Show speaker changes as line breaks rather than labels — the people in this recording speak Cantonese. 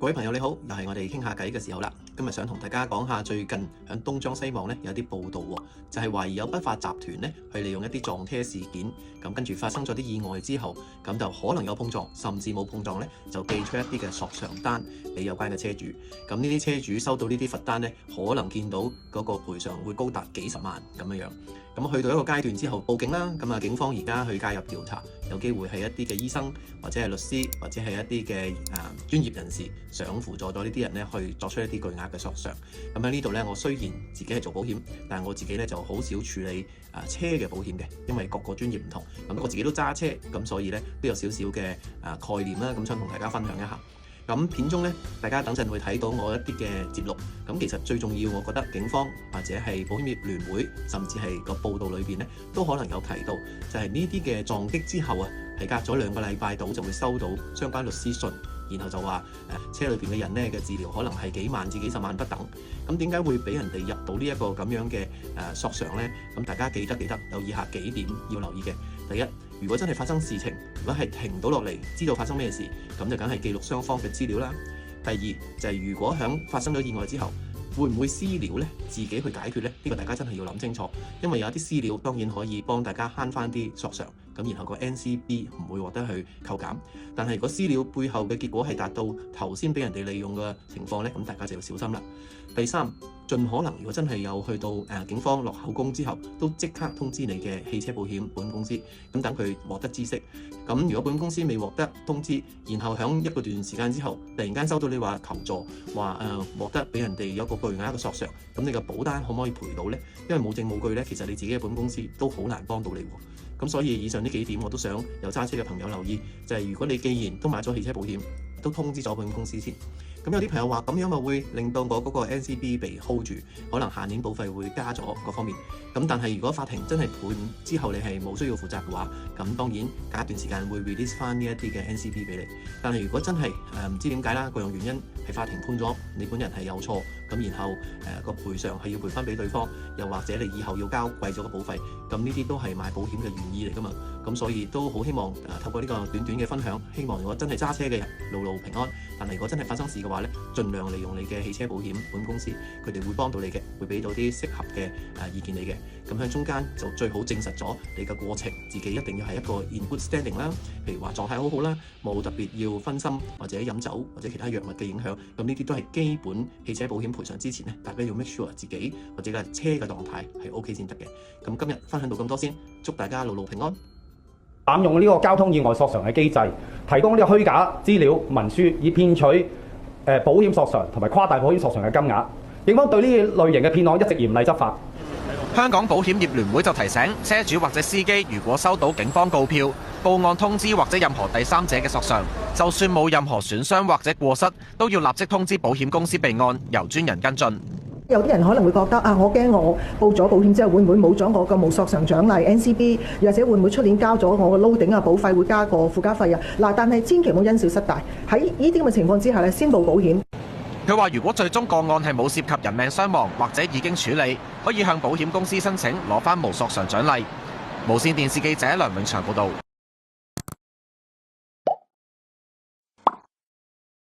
各位朋友你好，又係我哋傾下偈嘅時候啦。今日想同大家講下最近喺東張西望咧有啲報道喎，就係懷疑有不法集團咧去利用一啲撞車事件，咁跟住發生咗啲意外之後，咁就可能有碰撞，甚至冇碰撞咧，就寄出一啲嘅索償單俾有關嘅車主。咁呢啲車主收到呢啲罰單咧，可能見到嗰個賠償會高達幾十萬咁樣樣。咁去到一個階段之後報警啦，咁啊警方而家去介入調查，有機會係一啲嘅醫生或者係律師或者係一啲嘅專業人士想輔助咗呢啲人咧去作出一啲巨額嘅索償。咁喺呢度咧，我雖然自己係做保險，但係我自己咧就好少處理車嘅保險嘅，因為各個專業唔同。咁我自己都揸車，咁所以咧都有少少嘅概念啦，咁想同大家分享一下。咁片中咧，大家等陣會睇到我一啲嘅節錄。咁其實最重要，我覺得警方或者係保險業聯會，甚至係個報道裏邊咧，都可能有提到，就係呢啲嘅撞擊之後啊，係隔咗2個禮拜度就會收到相關律師信，然後就話車裏邊嘅人咧嘅治療可能係幾萬至幾十萬不等。咁點解會俾人哋入到呢一個咁樣嘅索償呢？咁大家記得有以下幾點要留意嘅。第一，如果真係發生事情，如果係停到落嚟，知道發生咩事，咁就梗係記錄雙方嘅資料啦。第二就係如果響發生咗意外之後，會唔會私了呢？自己去解決呢？呢個大家真係要諗清楚，因為有啲私了當然可以幫大家慳翻啲索償，咁然後個 NCB 唔會獲得去扣減。但係如果私了背後嘅結果係達到頭先俾人哋利用嘅情況呢，咁大家就要小心啦。第三，盡可能如果真係有去到警方落口供之後，都即刻通知你嘅汽車保險保險公司，咁等佢獲得知悉。咁如果保險公司未獲得通知，然後響一個段時間之後，突然間收到你話求助，話獲得俾人哋有個巨額嘅索償，咁你嘅保單可唔可以賠到呢？因為冇證冇據呢，其實你自己嘅保險公司都好難幫到你喎。咁所以以上呢幾點我都想有揸車嘅朋友留意，就係如果你既然都買咗汽車保險，都通知咗保險公司先。咁有啲朋友話咁樣咪會令到我嗰個 NCB 被 hold 住，可能下年保費會加咗各方面。咁但係如果法庭真係判之後你係冇需要負責嘅話，咁當然隔一段時間會 release 翻呢一啲嘅 NCB 俾你。但係如果真係唔知點解啦，各樣原因係法庭判咗你本人係有錯，咁然後個賠償係要賠翻俾對方，又或者你以後要交貴咗個保費，咁呢啲都係買保險嘅原意嚟噶嘛。咁所以都好希望透過呢個短短嘅分享，希望如果真係揸車嘅人路路平安。但係如果真係發生事嘅話咧，盡量利用你嘅汽車保險保險公司，佢哋會幫到你嘅，會俾到啲適合嘅意見你嘅。咁喺中間就最好證實咗你嘅過程，自己一定要係一個 in good standing 啦。譬如話狀態好好啦，冇特別要分心或者飲酒或者其他藥物嘅影響。咁呢啲都係基本汽車保險賠償之前咧，大家要 make sure 自己或者架車嘅狀態係 OK 先得嘅。咁今日分享到咁多先，祝大家路路平安。
濫用呢個交通意外索償嘅機制，提供呢個虛假資料文書，以騙取保險索償同埋誇大保險索償嘅金額。警方對呢類型嘅騙案一直嚴厲執法。
香港保險業聯會就提醒車主或者司機，如果收到警方告票、報案通知或者任何第三者嘅索償，就算冇任何損傷或者過失，都要立即通知保險公司備案，由專人跟進。
有啲人可能會覺得我驚我報咗保險之後會唔會冇咗我個無索償獎勵 NCB， 或者會唔會出年交咗我個 loading 啊保費會加個附加費啊？嗱，但係千祈唔好因小失大，喺呢啲咁嘅情況之下咧，先報保險。
佢話：如果最終個案係冇涉及人命傷亡或者已經處理，可以向保險公司申請攞返無索償獎勵。無線電視記者梁永祥報導。